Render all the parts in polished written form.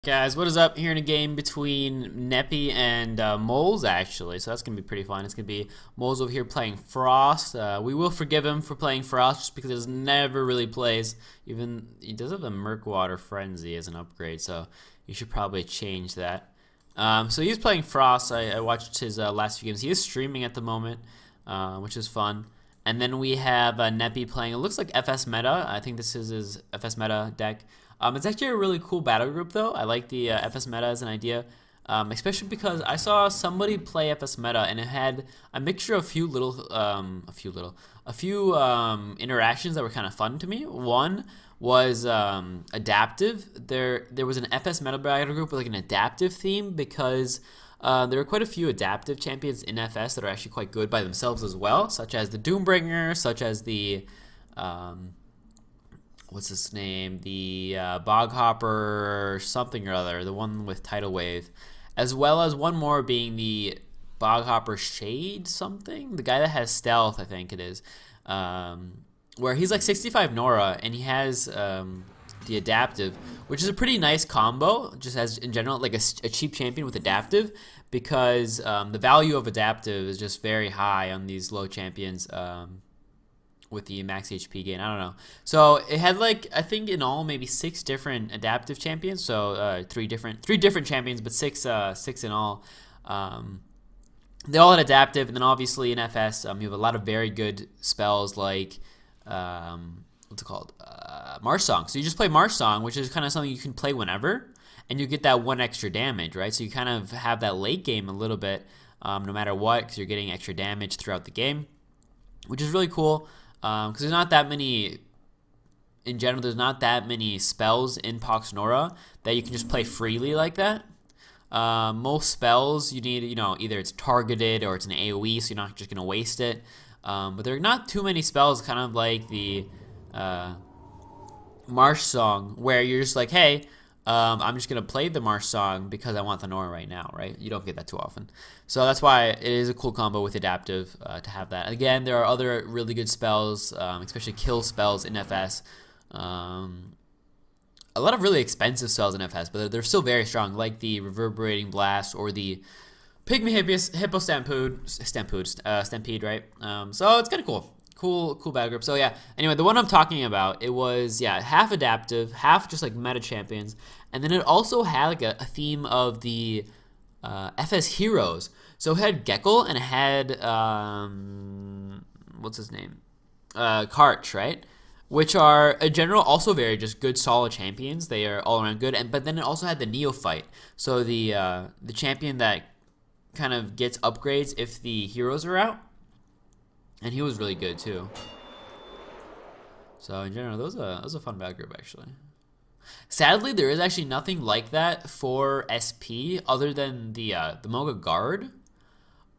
Guys, what is up? Here in a game between Neppy and Moles, actually. So that's going to be pretty fun. It's going to be Moles over here playing Frost. We will forgive him for playing Frost just because he never really plays. Even he does have a Murkwater Frenzy as an upgrade, so you should probably change that. So he's playing Frost. I watched his last few games. He is streaming at the moment, which is fun. And then we have Neppy playing, it looks like FS Meta. I think this is his FS Meta deck. It's actually a really cool battle group, though. I like the FS Meta as an idea, especially because I saw somebody play FS Meta and it had a mixture of a few interactions that were kind of fun to me. One was adaptive. There was an FS Meta battle group with like an adaptive theme because there are quite a few adaptive champions in FS that are actually quite good by themselves as well, such as the Doombringer, such as the what's his name? The Boghopper something or other, the one with Tidal Wave, as well as one more being the Boghopper Shade something, the guy that has Stealth, I think it is, where he's like 65 Nora and he has the adaptive, which is a pretty nice combo, just as in general, like a cheap champion with adaptive, because the value of adaptive is just very high on these low champions. With the max HP gain, I don't know. So it had like, I think in all maybe 6 different adaptive champions. So three different champions, but six in all. They all had adaptive, and then obviously in FS, you have a lot of very good spells like what's it called? Marsh Song. So you just play Marsh Song, which is kind of something you can play whenever, and you get that 1 extra damage, right? So you kind of have that late game a little bit, no matter what, because you're getting extra damage throughout the game, which is really cool. Because there's not that many, in general, there's not that many spells in Poxnora that you can just play freely like that. Most spells you need, either it's targeted or it's an AoE, so you're not just going to waste it. But there are not too many spells, kind of like the Marsh Song, where you're just like, hey, I'm just going to play the Marsh Song because I want the Nora right now, right? You don't get that too often. So that's why it is a cool combo with adaptive to have that. Again, there are other really good spells, especially kill spells in FS. A lot of really expensive spells in FS, but they're still very strong, like the Reverberating Blast or the Pygmy Hippo Stampede, right? So it's kind of cool. Cool battle group. So yeah, anyway, the one I'm talking about, it was, half adaptive, half just like meta champions, and then it also had like a theme of the FS heroes. So it had Gekkel and it had, what's his name? Karch, right? Which are, in general, also very just good, solid champions. They are all around good. But then it also had the Neophyte. So the champion that kind of gets upgrades if the heroes are out. And he was really good too. So in general, that was a fun battle group actually. Sadly, there is actually nothing like that for SP other than the Moga Guard.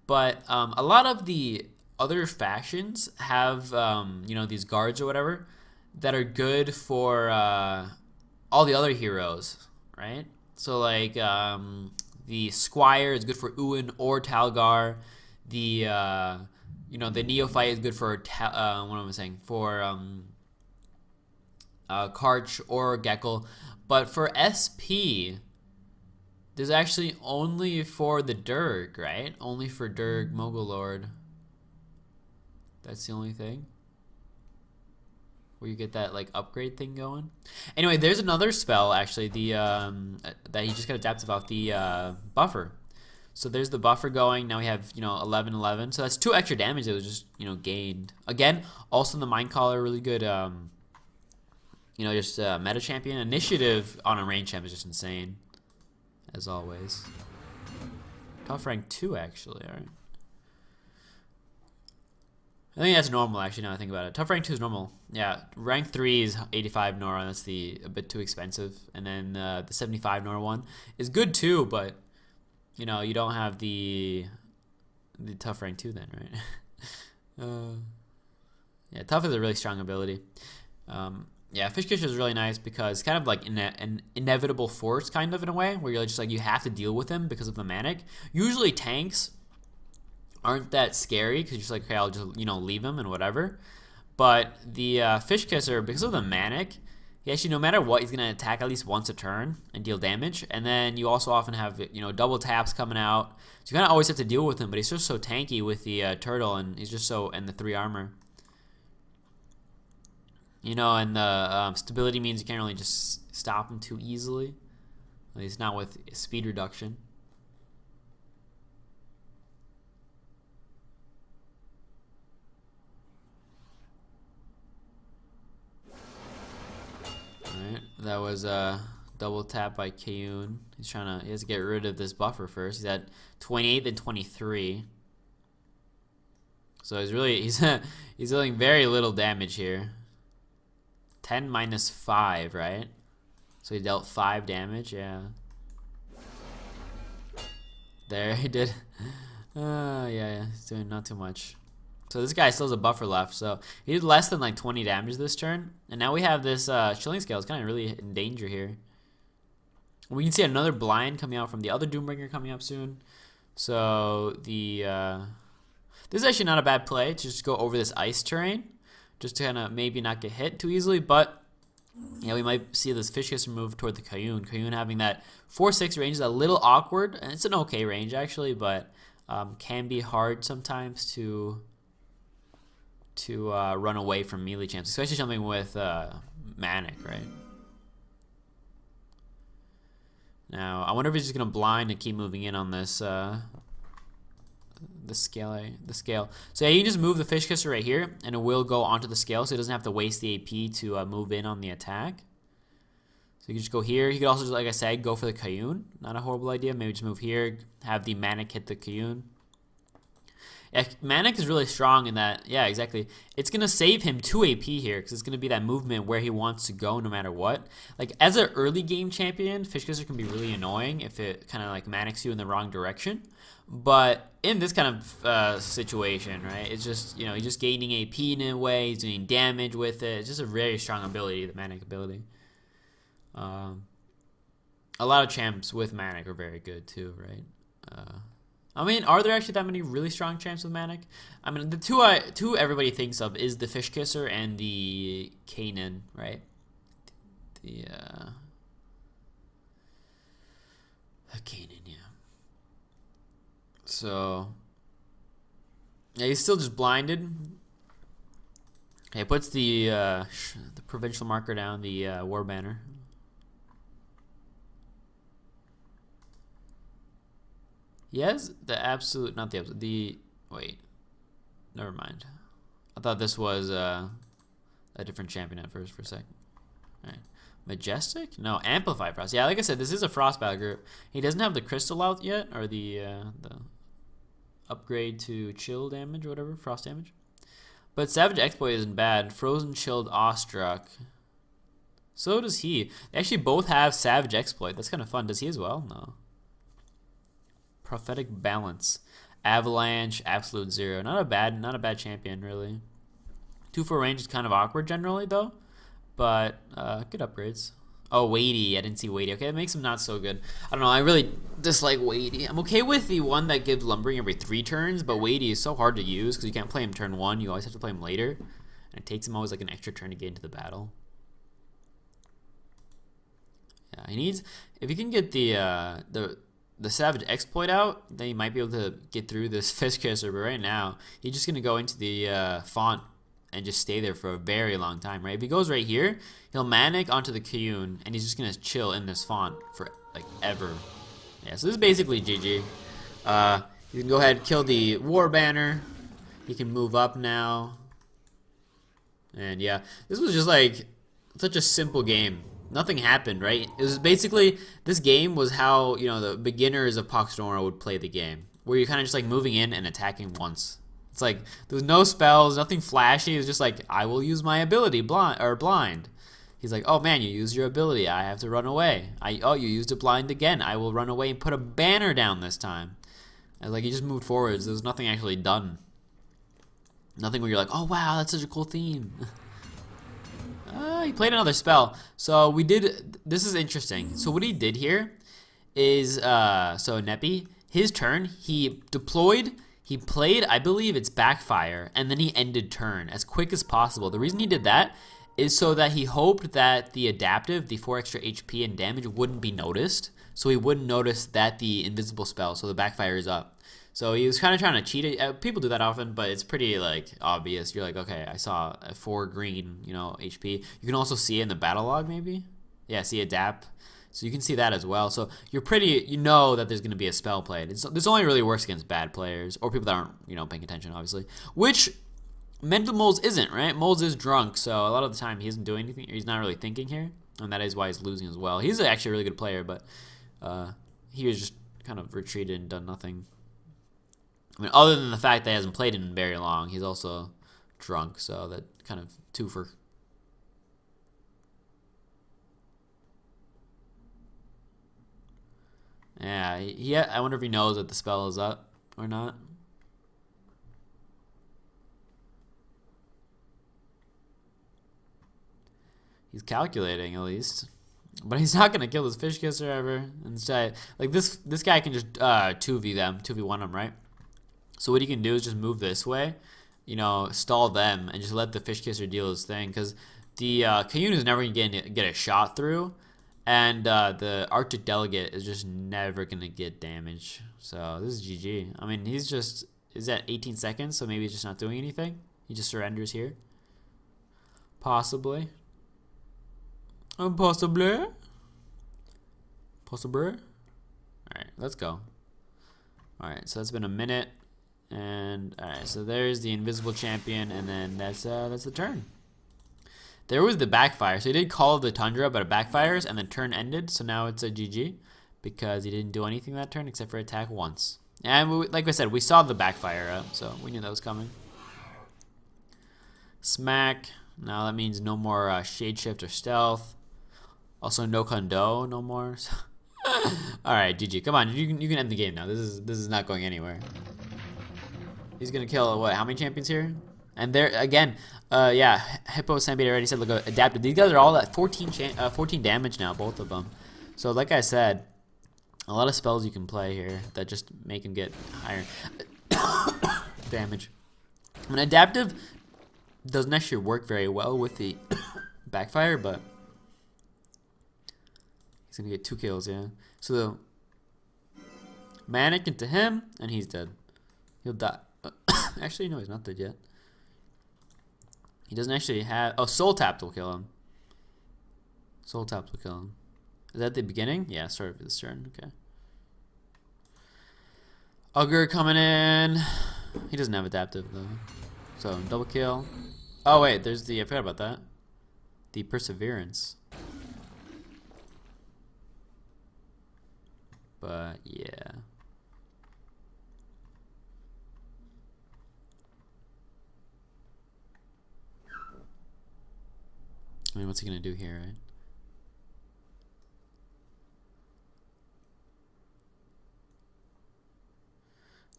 But a lot of the other factions have these guards or whatever that are good for all the other heroes, right? So like the Squire is good for Uin or Talgar. The Neophyte is good for, what am I saying, for Karch or Gekkel. But for SP, there's actually only for the Durg, right? Only for Durg, Mogul Lord. That's the only thing. Where you get that like upgrade thing going. Anyway, there's another spell actually, the that he just got adaptive off, the Buffer. So there's the Buffer going. Now we have, 11-11. So that's 2 extra damage that was just, gained. Again, also the Mind Collar, really good, just meta champion. Initiative on a range champ is just insane, as always. Tough rank 2, actually, alright. I think that's normal, actually, now that I think about it. Tough rank 2 is normal. Yeah, rank 3 is 85 Nora. That's a bit too expensive. And then the 75 Nora one is good, too, but you don't have the tough rank 2 then, right? Yeah, tough is a really strong ability. Fish Catcher is really nice because it's kind of like an inevitable force, kind of in a way, where you're just like, you have to deal with him because of the Manic. Usually tanks aren't that scary because you're just like, okay, I'll just leave him and whatever. But the Fish Kisser, because of the Manic, He actually, no matter what, he's going to attack at least once a turn and deal damage. And then you also often have, you know, double taps coming out. So you kind of always have to deal with him, but he's just so tanky with the turtle, and he's just so, and the 3 armor. You know, and the stability means you can't really just stop him too easily. At least not with speed reduction. Alright, that was a double tap by Kayun. He has to get rid of this buffer first. He's at 28 then 23. So he's dealing very little damage here. 10 minus 5, right? So he dealt 5 damage, yeah. There, he did. Yeah, he's doing not too much. So this guy still has a buffer left, so he did less than like 20 damage this turn. And now we have this Chilling Scale. It's kind of really in danger here. We can see another blind coming out from the other Doombringer coming up soon. So the this is actually not a bad play to just go over this ice terrain, just to kind of maybe not get hit too easily. But yeah, we might see this Fish Kisser move toward the Kayun. Kayun having that 4-6 range is a little awkward, and it's an okay range actually, but can be hard sometimes to run away from melee champs, especially something with Manic, right? Now, I wonder if he's just gonna blind and keep moving in on this the scale. So yeah, you can just move the Fish Kisser right here, and it will go onto the scale, so he doesn't have to waste the AP to move in on the attack. So you can just go here. You could also, like I said, go for the Kayun. Not a horrible idea. Maybe just move here, have the Manic hit the Kayun. Yeah, Manic is really strong in that, yeah, exactly. It's going to save him 2 AP here, because it's going to be that movement where he wants to go no matter what. Like, as an early game champion, Fish Kisser can be really annoying if it kind of like Manics you in the wrong direction. But in this kind of situation, right, it's just, you know, he's just gaining AP in a way, he's doing damage with it. It's just a very strong ability, the Manic ability. A lot of champs with Manic are very good too, right? I mean, are there actually that many really strong champs with Manic? I mean, the two everybody thinks of is the Fish Kisser and the Kanan, right? The Kanan, yeah. So, yeah, he's still just blinded. He puts the provincial marker down, the war banner. He has the absolute, not the absolute, wait, never mind. I thought this was a different champion at first for a second. All right. Majestic? No, Amplify Frost. Yeah, like I said, this is a Frost battle group. He doesn't have the crystal out yet, or the upgrade to chill damage or whatever, frost damage. But Savage Exploit isn't bad. Frozen, Chilled, Awestruck. So does he. They actually both have Savage Exploit. That's kind of fun. Does he as well? No. Prophetic Balance, Avalanche, Absolute Zero. Not a bad champion really. 2-4 range is kind of awkward generally though, but good upgrades. Oh, Weighty, I didn't see Weighty. Okay, that makes him not so good. I don't know, I really dislike Weighty. I'm okay with the one that gives Lumbering every 3 turns, but Weighty is so hard to use because you can't play him turn 1. You always have to play him later, and it takes him always like an extra turn to get into the battle. Yeah, he needs, if you can get the Savage Exploit out, then you might be able to get through this Fish Kisser, but right now, he's just going to go into the font and just stay there for a very long time, right? If he goes right here, he'll Manic onto the Kayun, and he's just going to chill in this font for, like, ever. Yeah, so this is basically GG. You can go ahead and kill the War Banner. He can move up now. And yeah, this was just, like, such a simple game. Nothing happened, right? It was basically, this game was how, you know, the beginners of Poxnora would play the game, where you're kind of just like moving in and attacking once. It's like, there was no spells, nothing flashy. It was just like, I will use my ability, blind. He's like, oh man, you used your ability, I have to run away. Oh, you used a blind again, I will run away and put a banner down this time. And like, he just moved forwards. There was nothing actually done. Nothing where you're like, oh wow, that's such a cool theme. He played another spell. So we did, this is interesting. So what he did here is, so Nepi, his turn, he deployed, he played, I believe it's Backfire, and then he ended turn as quick as possible. The reason he did that is so that he hoped that the adaptive, the 4 extra HP and damage, wouldn't be noticed. So he wouldn't notice that the invisible spell, so the backfire is up. So he was kind of trying to cheat it. People do that often, but it's pretty like obvious. You're like, okay, I saw a 4 green, you know, HP. You can also see it in the battle log, maybe. Yeah, see adapt. So you can see that as well. So you're pretty, you know that there's going to be a spell played. This only really works against bad players or people that aren't, you know, paying attention, obviously. Which Mental Moles isn't, right? Moles is drunk, so a lot of the time he isn't doing anything. He's not really thinking here, and that is why he's losing as well. He's actually a really good player, but he was just kind of retreated and done nothing. I mean, other than the fact that he hasn't played in very long, he's also drunk, so that kind of twofer. Yeah, I wonder if he knows that the spell is up or not. He's calculating at least, but he's not gonna kill this fish kisser ever. Instead, like this guy can just 2v them, 2v1 them, right? So what he can do is just move this way, you know, stall them, and just let the fish kisser deal his thing. Because the Kayun is never gonna get a shot through, and the Arctic Delegate is just never gonna get damage. So this is GG. I mean, he's at 18 seconds, so maybe he's just not doing anything. He just surrenders here, possibly. Possibly. Alright, let's go. Alright, so that's been a minute. And alright, so there's the invisible champion, and then that's the turn. There was the backfire. So he did call the Tundra, but it backfires, and then turn ended. So now it's a GG because he didn't do anything that turn except for attack once. And like I said, we saw the backfire up, so we knew that was coming. Smack. Now that means no more shade shift or stealth. Also, no condo, no more. All right, GG. Come on, you can end the game now. This is not going anywhere. He's gonna kill what? How many champions here? And there again, yeah. Hippo Stampede already said, look, adapted. These guys are all at 14 damage now, both of them. So like I said, a lot of spells you can play here that just make him get higher damage. I mean, adaptive doesn't actually work very well with the backfire, but he's gonna get 2 kills, yeah. So the mannequin to him, and he's dead. He'll die. Actually, no, he's not dead yet. He doesn't actually have. Oh, Soul Tap will kill him. Soul Tap will kill him. Is that the beginning? Yeah, sorry for this turn. Okay. Ugger coming in. He doesn't have adaptive though. So double kill. Oh wait, there's the. I forgot about that. The Perseverance. But yeah. I mean, what's he gonna do here, right?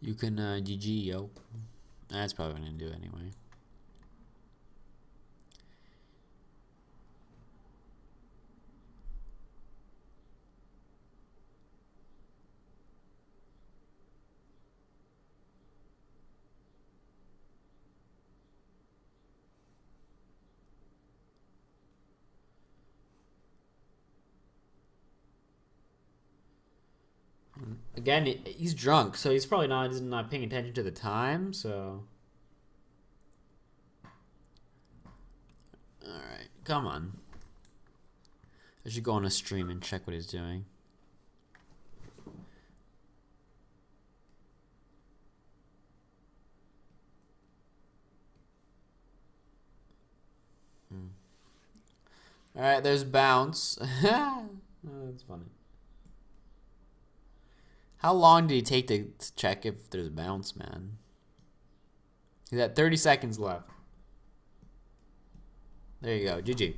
You can GG, yo. That's probably what I'm gonna do anyway. Again, he's drunk, so he's probably not paying attention to the time, so. Alright, come on. I should go on a stream and check what he's doing. Alright, there's bounce. Oh, that's funny. How long did he take to check if there's bounce, man? He's at 30 seconds left. There you go. GG.